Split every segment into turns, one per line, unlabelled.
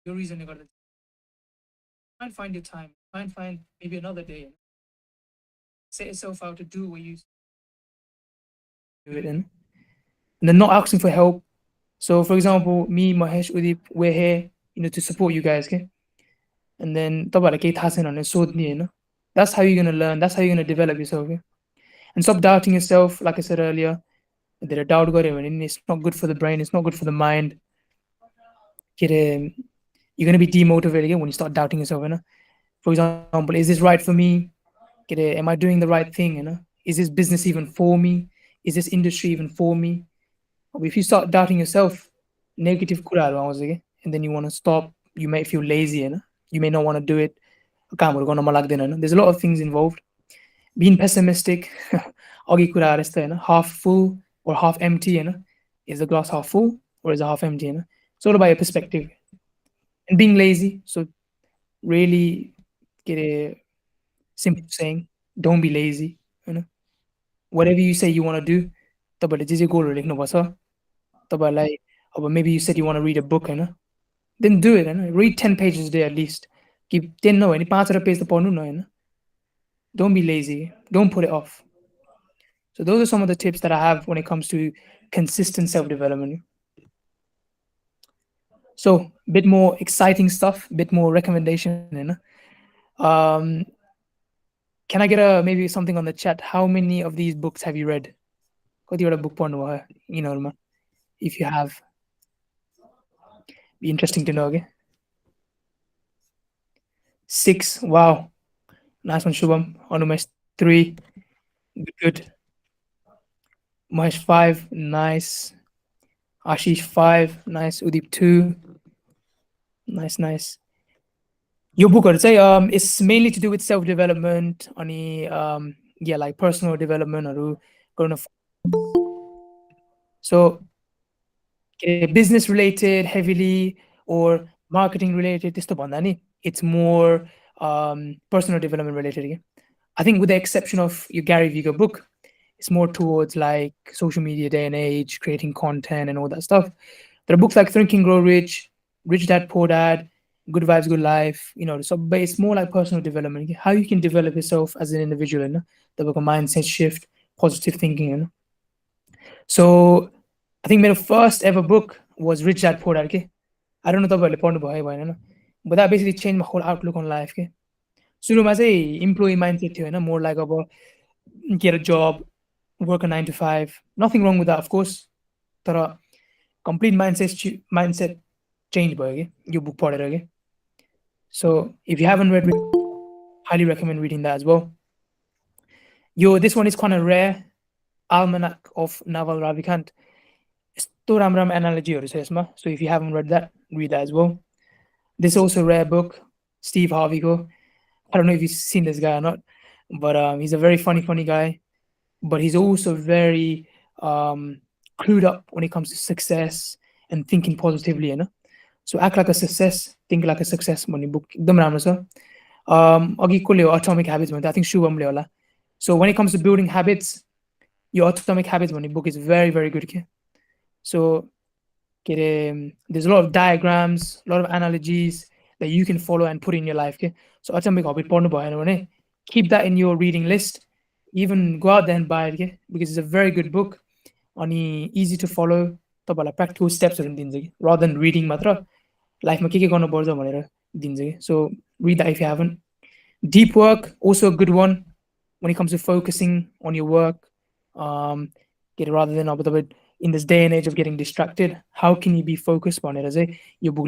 your reason you got to try and find your time, try and find maybe another day, set yourself out to do what you do it in, and then not asking for help. So, for example, me, Mahesh, Udip, we're here, to support you guys, okay? And then talk about the gate hasn't on and that's how you're gonna learn. That's how you're gonna develop yourself, okay? And stop doubting yourself. Like I said earlier, the doubt got it. It's not good for the brain. It's not good for the mind. Get You're gonna be demotivated again when you start doubting yourself. For example, is this right for me? Am I doing the right thing? Is this business even for me? Is this industry even for me? If you start doubting yourself, negative kura and then you want to stop, you may feel lazy, you may not want to do it. There's a lot of things involved. Being pessimistic, half full or half empty, is the glass half full or is it half empty? It's all about your perspective. And being lazy, so really get a simple saying, don't be lazy. Whatever you say you want to do, like, or maybe you said you want to read a book, then do it. Read 10 pages a day at least. Keep 10 no, any parts of the page the porn no. Don't be lazy. Don't put it off. So those are some of the tips that I have when it comes to consistent self-development. So a bit more exciting stuff, a bit more recommendation. Um, can I get maybe something on the chat? How many of these books have you read? Book if you have, be interesting to know. Okay, 6. Wow, nice one, Shubham. Anumesh 3, good. Mahesh 5, nice. Ashish 5, nice. Udip 2, nice. Your book, I'd say, it's mainly to do with self-development, like personal development or going to. So business related heavily or marketing related, it's more personal development related again. I think with the exception of your Gary Vee book, it's more towards like social media day and age, creating content and all that stuff. There are books like Think and Grow Rich, Rich Dad Poor Dad, Good Vibes Good Life, so but it's more like personal development, how you can develop yourself as an individual, the book of mindset shift, positive thinking, So I think my first ever book was Rich Dad Poor Dad, okay? I don't know about the but that basically changed my whole outlook on life, okay? सुरुमा चाहिँ employee mindset थियो, more like अब get a job, work a 9 to 5. Nothing wrong with that, of course. तर complete mindset change भयो कि यो book पढेर के. So if you haven't read, highly recommend reading that as well. This one is kind of rare. Almanac of Naval Ravikant. यस्तो राम्रो analogyहरू छ यसमा. So if you haven't read that, read that as well. This is also a rare book, Steve Harvey. I don't know if you've seen this guy or not, but he's a very funny guy. But he's also very clued up when it comes to success and thinking positively, So act like a success, think like a success. Book एकदम राम्रो छ. अघि कसले हो Atomic Habits भन्दा I think Shubhamले होला. So when it comes to building habits, your Atomic Habits book is very good. Okay? So there's a lot of diagrams, a lot of analogies that you can follow and put in your life. Okay? So Atomic Habit पढ्नु भएन भने keep that in your reading list. Even go out there and buy it, okay? Because it's a very good book. Easy to follow. Practical steps rather than reading matra. Life so read that if you haven't. Deep Work, also a good one when it comes to focusing on your work. Rather than in this day and age of getting distracted, how can you be focused on it? Your book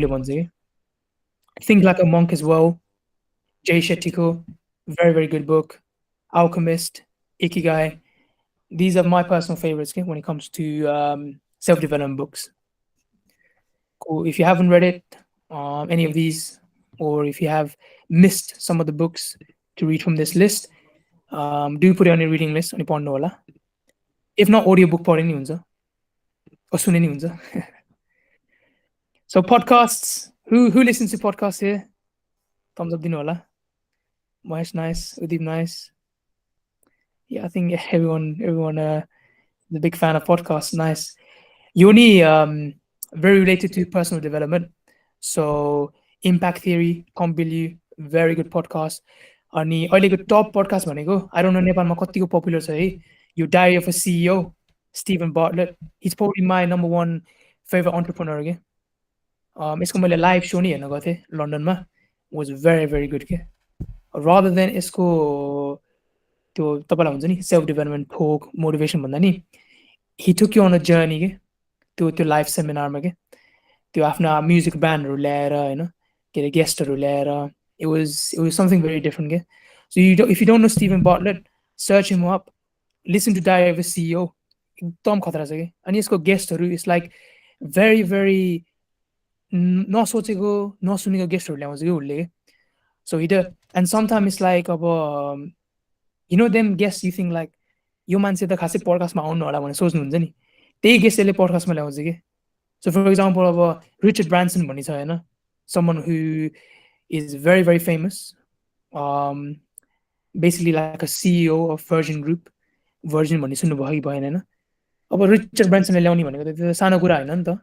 Think Like a Monk as well. Jay Shetty, very good book. Alchemist, Ikigai. These are my personal favorites, okay, when it comes to self-development books. Cool. If you haven't read it, any of these, or if you have missed some of the books to read from this list, do put it on your reading list. If not, audiobook पढ्ने नि हुन्छ or सुन्ने नि हुन्छ. So podcasts, who listens to podcasts here? Thumbs up दिनु होला. Mahesh nice, Udip nice. Yeah, I think everyone is a big fan of podcasts. Nice. Yoni, very related to personal development. So impact theory, Tom Bilyeu, very good podcast. अनि अहिलेको टप podcast भनेको I don't know नेपालमा कतिको popular छ है, यो diary of a CEO, Steven Bartlett. Is probably my number one favourite entrepreneur के। यसको मैले लाइभ सो नि हेर्न गएको थिएँ लन्डनमा, वाज भेरी भेरी गुड के। रादर देन यसको त्यो तपाईँलाई हुन्छ नि सेल्फ डेभलपमेन्ट फोक मोटिभेसन भन्दा नि, हि टुक यु अन अ जर्नी के, त्यो लाइभ सेमिनारमा के, त्यो आफ्ना म्युजिक ब्यान्डहरू ल्याएर होइन, के अरे गेस्टहरू ल्याएर, it was something very different के। So if you don't know Stephen Bartlett, search him up, listen to Diary of a CEO, एकदम खतरा छ कि। अनि यसको गेस्टहरू इज लाइक भेरी भेरी नसोचेको नसुनेको गेस्टहरू ल्याउँछ कि उसले के। So he the end sometime it's like uh you know them guest, you think like यो मान्छे त खासै पडकास्टमा आउनु होला भनेर सोच्नुहुन्छ नि, त्यही गेस्टले पडकास्टमा ल्याउँछ कि। सो फर इक्जाम्पल अब रिचर्ड ब्रान्सन भन्ने छ होइन, समन who is very very famous, basically like a CEO of virgin group. Virgin भन्ने सुन्नुभयो कि भएन होइन? अब रिचर्ड ब्रान्सनले ल्याउने भनेको त त्यो सानो कुरा होइन नि त।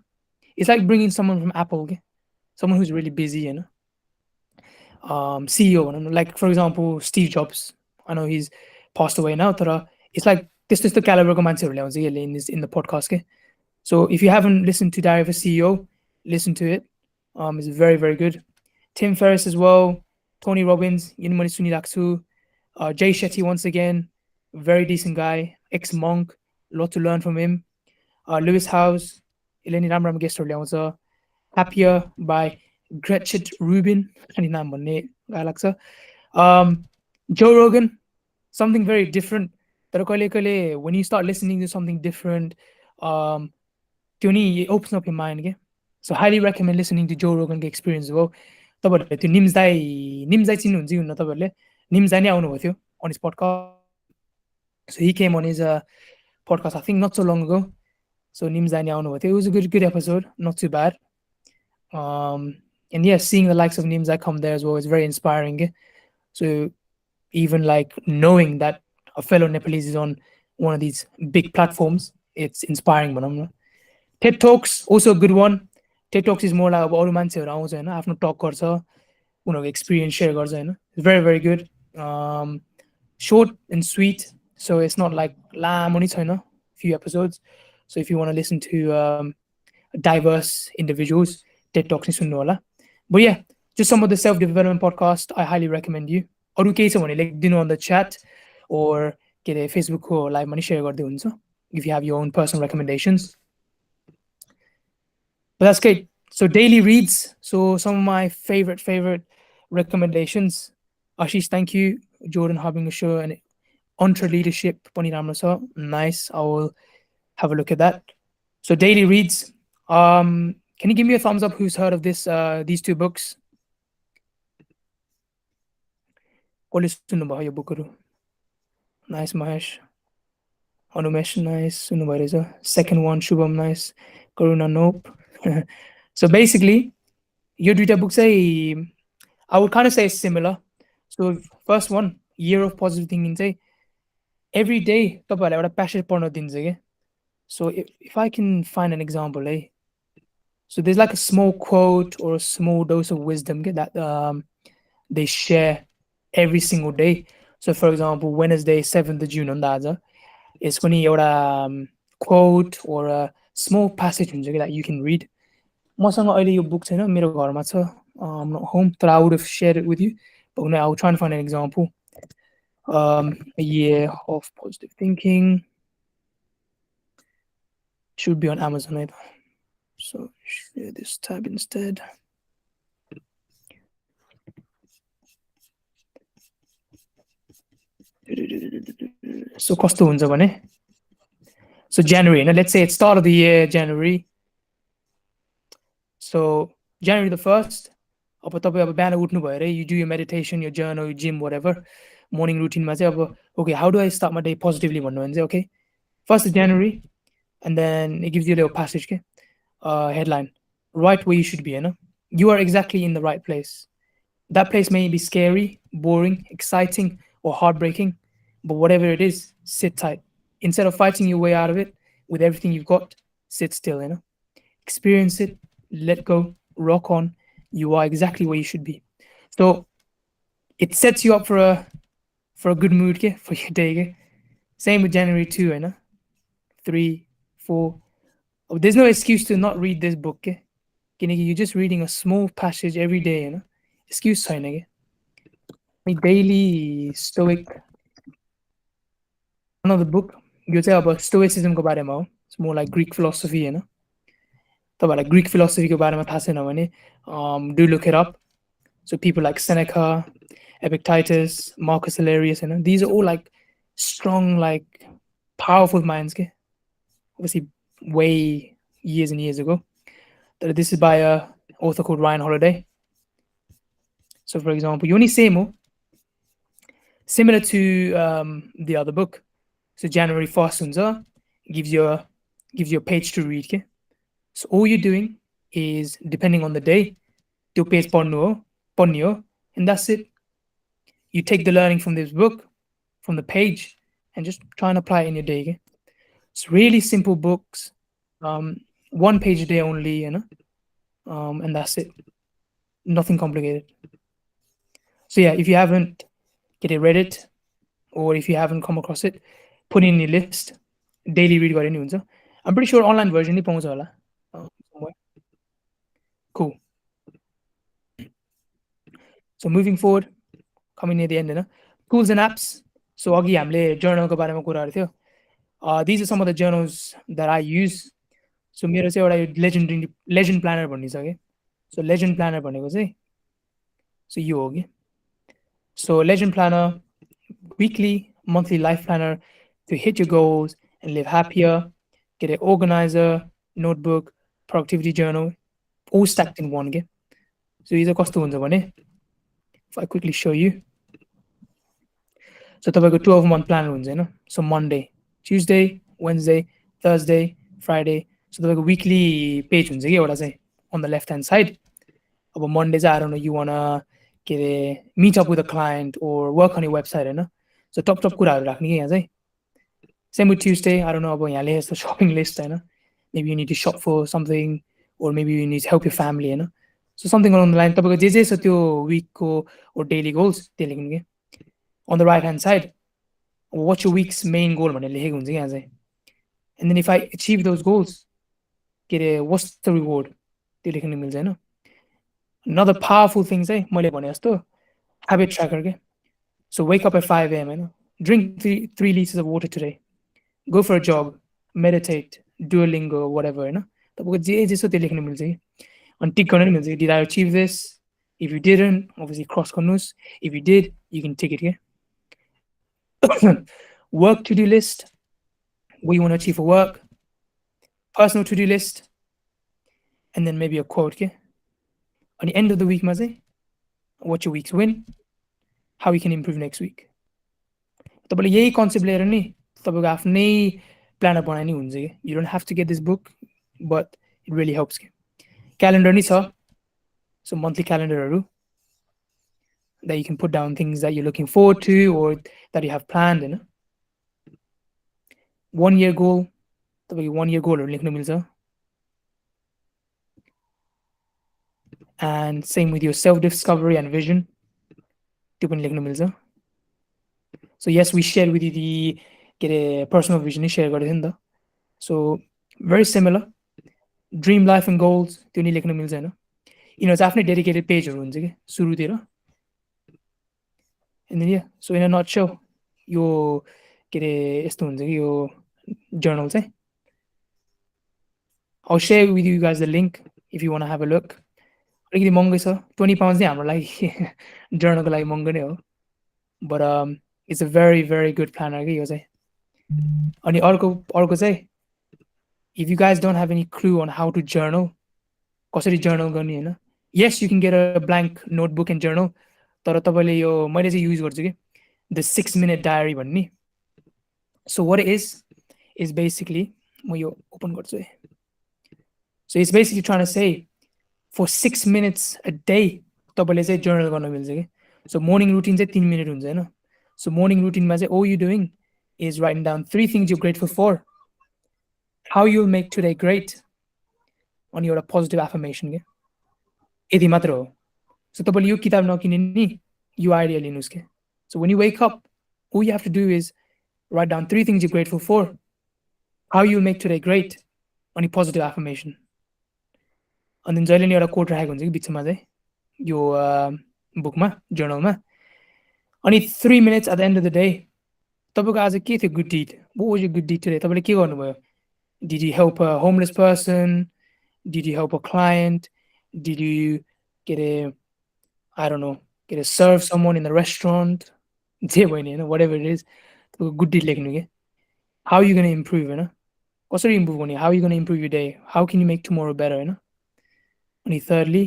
It's like bringing someone from Apple के, someone who is really busy होइन, सिइओ भनौँ न, like for example Steve Jobs, I know he's passed away now, तर इट्स लाइक त्यस्तो त्यस्तो क्यालिबरको मान्छेहरू ल्याउँछ कि यसले इन द पोडकास्ट के। So if you haven't listened to Diary of a CEO, listen to it. It's very, very good. Tim Ferriss as well, Tony Robbins, Yinmani Suniraksu, Jay Shetty once again, very decent guy, ex-monk, a lot to learn from him. Lewis Howes, Eleni Ramram guest ल्याउँछ, Happier by Gretchen Rubin, अनि नाम भन्ने गाह्रो लाग्छ। Joe Rogan, something very different. तर कहिले कहिले when you start listening to something different, त्यो नि opens up your mind के। So highly recommend listening to Joe Rogan को experience हो। तपाईँहरूले त्यो निम्स दाई चिन्नुहुन्छ कि हुन्न तपाईँहरूले? निम्स दाई नै आउनुभएको थियो on his podcast. So he came on his podcast, I think not so long ago. So NIMS दाई नै आउनुभएको थियो. It was a good episode, not too bad. And yeah, seeing the likes of Nims that come there as well is very inspiring के। So even like knowing that a fellow Nepalese is on one of these big platforms, it's inspiring भनौँ न। TED Talks, also a good one. TED Talks is more like अब अरू मान्छेहरू आउँछ होइन, आफ्नो टक गर्छ, उनीहरूको एक्सपिरियन्स सेयर गर्छ होइन, very very good. Short and sweet, so it's not like लामो नि छैन, few episodes. So if you want to listen to diverse individuals, TED Talks नि सुन्नु होला। But yeah, just some of the self-development podcast I highly recommend you. अरू केही छ भने लेखिदिनु on the chat or के अरे फेसबुकको लाइभमा नि सेयर गर्दै हुन्छ if you have your own personal recommendations. But that's great. So daily reads. So some of my favorite recommendations. Ashish, thank you. Jordan having a show and Entre Leadership पनि राम्रो छ. Nice. I will have a look at that. So daily reads. Can you give me a thumbs up who's heard of these two books? कसले सुन्नुभयो यो बुकहरू? Nice, Mahesh. Anumesh, nice. सुन्नुभयो रहेछ. Second one, Shubham, nice. Karuna, nope. So basically, your duita books I would kind of say similar. So first one, Year of Positive Thinking चाहिँ every day तपाईँहरूलाई एउटा passage पढ्न दिन्छ के। So if I can find an example, so there's like a small quote or a small dose of wisdom that they share every single day. So for example, Wednesday 7th of June on that is going to एउटा quote or a small passage हुन्छ that you can read. मसँग अहिले यो book छैन, मेरो घरमा छ, I'm not home, but I would have shared it with you. But I will try and find an example. A Year of Positive Thinking should be on Amazon either. So share this tab instead. So कस्तो हुन्छ भने, so January, let's say it's start of the year, January. So January the 1st, अब तपाईँ अब बिहान उठ्नु भयो अरे, you do your meditation, your journal, your gym, whatever, morning routineमा चाहिँ अब okay, how do I start my day positively भन्नु भने चाहिँ okay, 1st of January, and then it gives you a little passage के, headline, right where you should be, you are exactly in the right place. That place may be scary, boring, exciting, or heartbreaking, but whatever it is, sit tight. Instead of fighting your way out of it with everything you've got, sit still, experience it, let go, rock on, you are exactly where you should be. So it sets you up for a good mood ke, for your day ke. Same with January 2, you know, 3, 4. Oh, there's no excuse to not read this book ke. You're just reading a small passage every day, you know. Excuse छैन के. Like daily stoic, another book, यो चाहिँ अब stoicism को बारेमा हो. It's more like Greek philosophy, you know. तपाईँहरूलाई Greek फिलोसफीको बारेमा थाहा छैन भने do look it up. So people like Seneca, Epictetus, Marcus Aurelius, you know, these are all like strong, like powerful minds. Okay? Obviously, way years and years ago. This is by a author called Ryan Holiday. So, for example, Yoni Semo, similar to the other book. So January fast gives you a page to read. Okay? So all you're doing is, depending on the day, two page ponyo, and that's it. You take the learning from this book, from the page, and just try and apply it in your day. Okay? It's really simple books, um, one page a day only, you know, and that's it. Nothing complicated. So yeah, if you haven't read it, or if you haven't come across it, put it in your list. Daily read गरे नि हुन्छ. I'm pretty sure online version नि पाउँछ होला. Somewhere. Cool. So moving forward, coming near the end, होइन, tools and apps. So अघि हामीले journal को बारेमा कुराहरू थियो. These are some of the journals that I use. So मेरो चाहिँ एउटा legend planner भन्ने छ के. So legend planner भनेको चाहिँ so यो हो के. So legend planner, weekly, monthly life planner to hit your goals and live happier. Get an organizer, notebook, productivity journal, all stacked in one. Okay? So these are कस्तो हुन्छ भने, if I quickly show you. So तपाईँको 12-month planner हुन्छ हैन. So Monday, Tuesday, Wednesday, Thursday, Friday. So तपाईँको weekly page हुन्छ कि एउटा चाहिँ on the left hand side. अब Monday चाहिँ, I don't know, you wanna meet up with a client or work on your website, Hahn. So top कुराहरू राख्ने कि यहाँ चाहिँ. Same with Tuesday, I don't know, अब यहाँ लेखेको shopping list, Hahn. Maybe you need to shop for something, or maybe you need to help your family, Hahn. So something along the line, तपाईँको जे छ त्यो week को or daily goals त्यो लेख्नु के. On the right hand side, what's your week's main goal भनेर लेखेको हुन्छ कि यहाँ चाहिँ. And then if I achieve those goals, what's the reward त्यो लेख्नु मिल्छ हैन. Another powerful thing चाहिँ मैले भने जस्तो habit tracker के. So wake up at 5 a.m. Hahn. Drink 3 liters of water today. Go for a jog, meditate, Duolingo, whatever, हैन. तपाईँको जे जे छ त्यो लेख्नु मिल्छ कि. अनि टिक गर्न नि मिल्छ कि. Did I achieve this? If you didn't, obviously cross गर्नुस्. If you did, you can tick it के. Work to-do list, what you want to achieve for work, personal to-do list, and then maybe a quote. Okay? On the end of the week, what your week's win, how you can improve next week. तपाईँले यही concept लिएर नि तपाईँको आफ्नै planner बनाए नि हुन्छ कि. You don't have to get this book, but it really helps. Calendar नि छ. So monthly calendarहरू that you can put down things that you're looking forward to or that you have planned, Hahn. 1 year goal, तपाईँको 1 year goalहरू लेख्नु मिल्छ. And same with your self-discovery and vision, त्यो पनि लेख्नु मिल्छ. So yes, we shared with you the personal vision share गरेको थियो नि त. So very similar. Dream life and goals त्यो नि लेख्नु मिल्छ हैन. यिनीहरू चाहिँ आफ्नै डेडिकेटेड पेजहरू हुन्छ कि सुरुतिर. And then yeah, so in a nutshell, यो यस्तो हुन्छ कि यो journal चाहिँ. I'll share with you guys the link if you want to have a look. अलिकति महँगै छ. 20 pounds चाहिँ हाम्रो लागि journal को लागि महँगो नै हो. But it's a very, very good planner के यो चाहिँ. अनि अर्को चाहिँ, if you guys don't have any clue on how to journal, कसरी journal गर्ने हैन. Yes, you can get a blank notebook and journal. तर तपाईले यो मैले चाहिँ युज गर्छु के, the 6-minute diary भन्ने. So what it is basically, म यो ओपन गर्छु है. So it's basically trying to say, for 6 minutes a day तपाईले चाहिँ journal गर्न मिल्छ के. So morning routine चाहिँ 3 minute हुन्छ हैन. So morning routine मा चाहिँ all you doing is writing down 3 things you're grateful for, how you'll make today great, on your positive affirmation के. यति मात्र हो। सो तपाईँले यो किताब नकिने नि यो आइडिया लिनुहोस् क्या। So when you wake up, all you have to do is write down three things you're grateful for, how you'll make today great, अनि positive affirmation. अनि जहिले नि एउटा कोट राखेको हुन्छ कि बिचमा चाहिँ यो बुकमा, जर्नलमा। अनि 3 minutes at the end of the day तपाईँको आज के थियो good did, what was your good deed today, तपाईँले के गर्नुभयो? Did you help a homeless person? Did you help a client? Did you get a, I don't know, get a serve someone in the restaurant? जे भयो नि होइन, whatever it is, तपाईँको good did लेख्नु क्या। How you gonna improve होइन, कसरी improve गर्ने, how you gonna improve your day, how can you make tomorrow better होइन। अनि thirdly,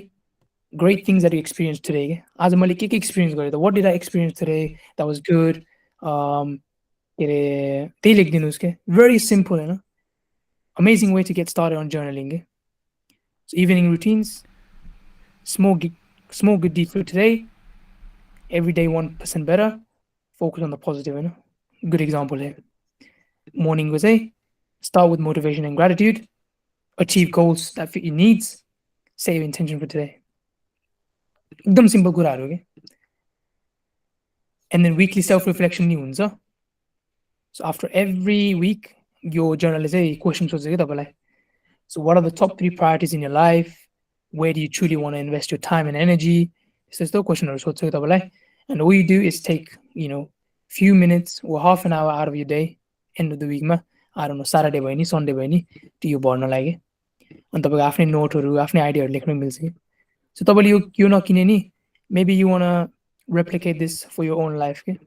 great things that you experienced today क्या। आज मैले के एक्सपिरियन्स गरेँ त, what did I experience today that was good, के अरे त्यही लेखिदिनुहोस् क्या। Very simple होइन, amazing way to get started on journaling क्या। So evening routines, small good deed for today, every day 1% better, focus on the positive होइन। Good example here. Morning को चाहिँ start with motivation and gratitude, achieve goals that fit your needs, set your intention for today. एकदम simple कुराहरू के। And then weekly self reflection नि हुन्छ। So after every week यो जर्नलले चाहिँ question सोध्छ कि तपाईँलाई। So what are the top 3 priorities in your life? Where do you truly want to invest your time and energy? यस्तो यस्तो क्वेसनहरू सोध्छ कि तपाईँलाई। And all you do is take, you know, few minutes or half an hour out of your day, end of the week मा, I don't know, Saturday भयो नि, Sunday भयो नि, त्यो यो भर्नलाई के। अनि तपाईँको आफ्नै नोटहरू, आफ्नै आइडियाहरू लेख्न मिल्छ कि। सो तपाईँले यो नकिने नि, maybe you want to replicate this for your own life के।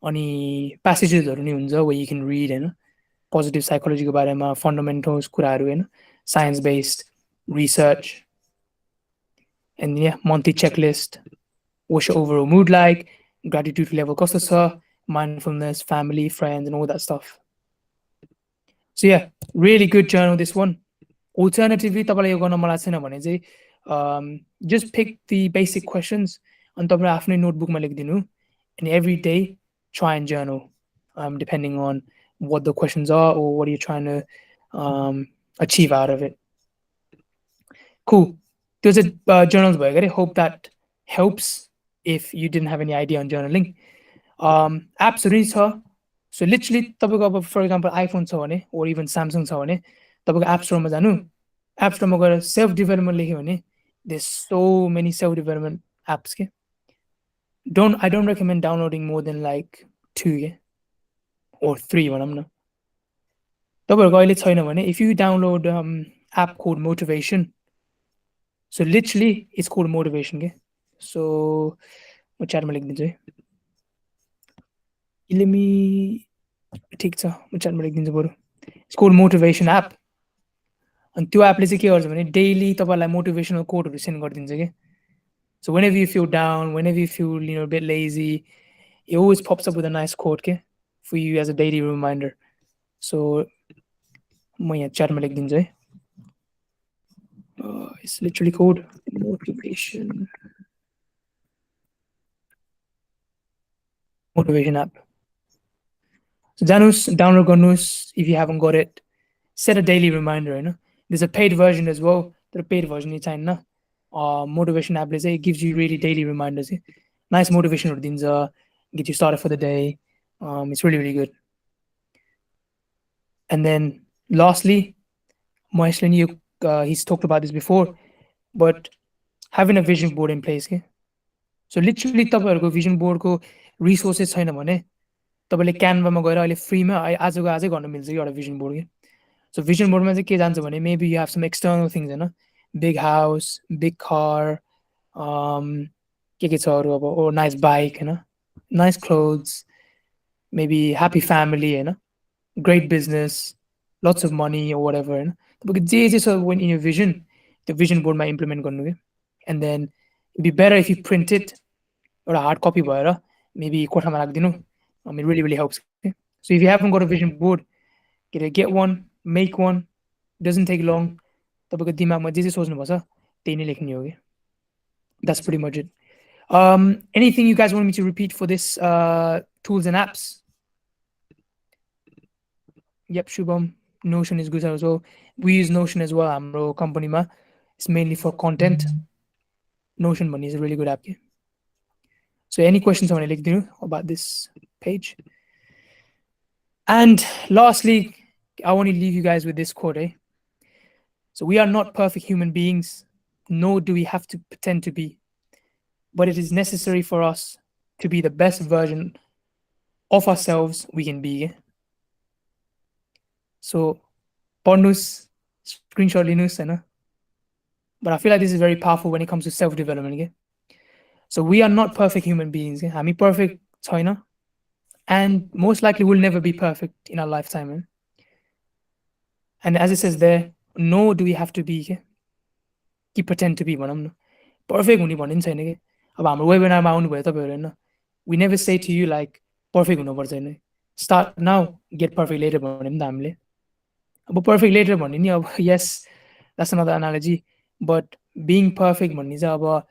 अनि प्यासेजेसहरू नि हुन्छ where you can read होइन, पोजिटिभ साइकोलोजीको बारेमा, फन्डामेन्टल्स कुराहरू होइन, साइन्स बेस्ड रिसर्च। एन्ड या monthly checklist, what's your overall mood like, gratitude level कस्तो छ, mindfulness, family, friends, and all that stuff. So yeah, really good journal this one. Alternatively, तपाईँलाई यो गर्न मन लाग्छ छैन भने चाहिँ just pick the basic questions अनि तपाईँले आफ्नै नोटबुकमा लेखिदिनु, and every day try and journal, depending on what the questions are or what are you trying to achieve out of it. Cool. Those are journals भयो अरे. Hope that helps if you didn't have any idea on journaling. Apps नि छ। So literally तपाईँको अब for example iPhone छ भने or even Samsung छ भने तपाईँको App Store मा जानु, App Store मा गएर self development लेख्यो भने there's so many self development apps के। I don't recommend downloading more than like 2 के or 3 भनौँ न। तपाईँहरूको अहिले छैन भने if you download app called motivation, so literally it's called motivation के। So म च्याटमा लेखिदिन्छु है। Let me, ठिक छ, म च्याटमा लेखिदिन्छु बरु। It's called motivation app। अनि त्यो एपले चाहिँ के गर्छ भने डेली तपाईँलाई मोटिभेसनल कोडहरू सेन्ड गरिदिन्छ कि। So whenever you feel down, whenever you feel, you know, a bit lazy, it always pops up with a nice quote के for you as a daily reminder. So म यहाँ च्याटमा लेखिदिन्छु है। It's literally called motivation app. So जानुस्, download गर्नुस् if you haven't got it. Set a daily reminder होइन। There's a paid version as well, तर paid version नि चाहिन्न। Motivation appले चाहिँ gives you really daily reminders के, nice motivationहरू दिन्छ, get you started for the day. It's really good. And then lastly, Maheshले नि he's talked about this before, but having a vision board in place के। So literally तपाईँहरूको vision board को resources छैन भने तपाईँले क्यानभामा गएर अहिले फ्रीमा आजको आजै गर्न मिल्छ कि एउटा vision board के। So vision board मा चाहिँ के जान्छ भने maybe you have some external things होइन, big house, big car, के छ अरू अब, or nice bike होइन, nice clothes, maybe happy family होइन, great business, lots of money or whatever होइन। तपाईँको जे छ when in your vision, त्यो vision board मा implement गर्नु के। And then it'd be better if you print it, एउटा hard copy भएर maybe कोठामा राखिदिनु। It really helps okay? So if you haven't got a vision board, get one, make one, doesn't take long। तपाईँको दिमागमा जे सोच्नुपर्छ त्यही नै लेख्ने हो कि। That's pretty much it. Anything you guys want me to repeat for this tools and apps? Yep, Shubham, Notion is good also. We use Notion as well हाम्रो कम्पनीमा। It's mainly for content. Notion Money is a really good app. Okay? So any questions I want to like about this page? And lastly, I want to leave you guys with this quote. So we are not perfect human beings, nor do we have to pretend to be, but it is necessary for us to be the best version of ourselves we can be. So bonus screenshot Linus, but I feel like this is very powerful when it comes to self-development. So we are not perfect human beings. I mean perfect China, and most likely will never be perfect in our lifetime. And as it says there, no do we have to be कि pretend to be भनौँ न perfect हुने भन्ने पनि छैन कि अब हाम्रो वेबिनारमा आउनुभयो तपाईँहरू होइन we never say to you like perfect हुनुपर्छ होइन start now get perfect later भन्यो नि त हामीले अब perfect later भन्ने नि अब yes that's another analogy but being perfect भन्ने चाहिँ अब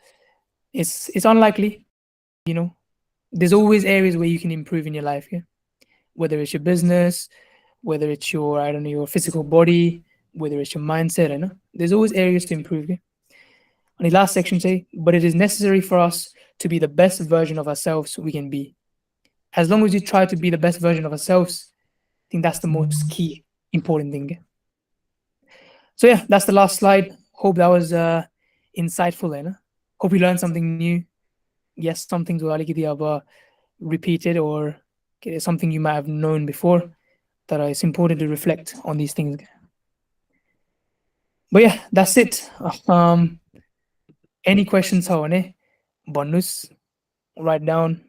it's unlikely you know there's always areas where you can improve in your life whether it's your business whether it's your I don't know your physical body whether it's your mindset there's always areas to improve and the last section say, but it is necessary for us to be the best version of ourselves we can be. As long as you try to be the best version of ourselves, I think that's the most key important thing. So yeah, that's the last slide. Hope that was insightful. Hope you learned something new. Yes, some things will repeated or something you might have known before. That it's important to reflect on these things. But yeah, that's it. Any questions? Bonus, write down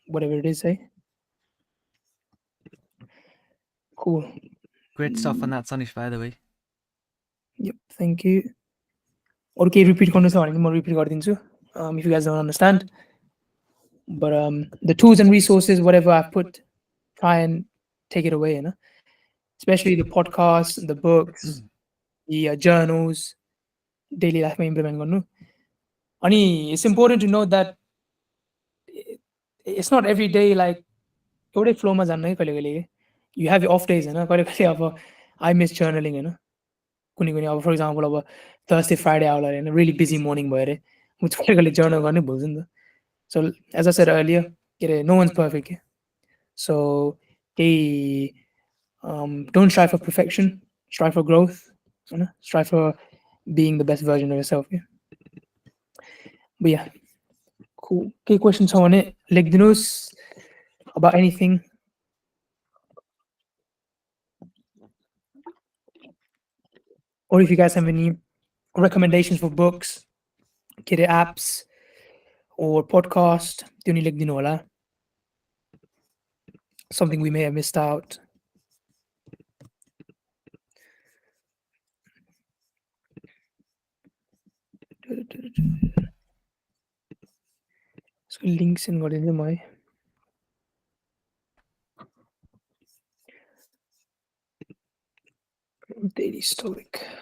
whatever it is. Cool.
Great stuff on that, Sanish, by the way.
Yep, thank you. Okay, repeat गर्नु छ भने म repeat गरिदिन्छु if you guys don't understand. But the tools and resources, whatever I've put, try and take it away, especially the podcasts, the books, the journals, daily life implement गर्नु. Ani, it's important to know that it's not every day like एउटै फ्लोमा जान्न है कहिले कहिले you have your off days होइन कहिले कहिले अब I miss journaling कुनै कुनै अब फर इक्जाम्पल अब Thursday Friday आउला होइन really busy morning भयो अरे म कहिले कहिले journal गर्नै भुल्छु नि त so as I said earlier के अरे no one's perfect so त्यही don't strive for perfection strive for growth strive for being the best version of yourself but yeah cool केही question छ भने लेखिदिनुहोस् about anything or if you guys have any recommendations for books के अरे apps or podcast त्यो नि लेखिदिनु होला something we may have missed out यसको link send गरिदिन्छु म है daily stoic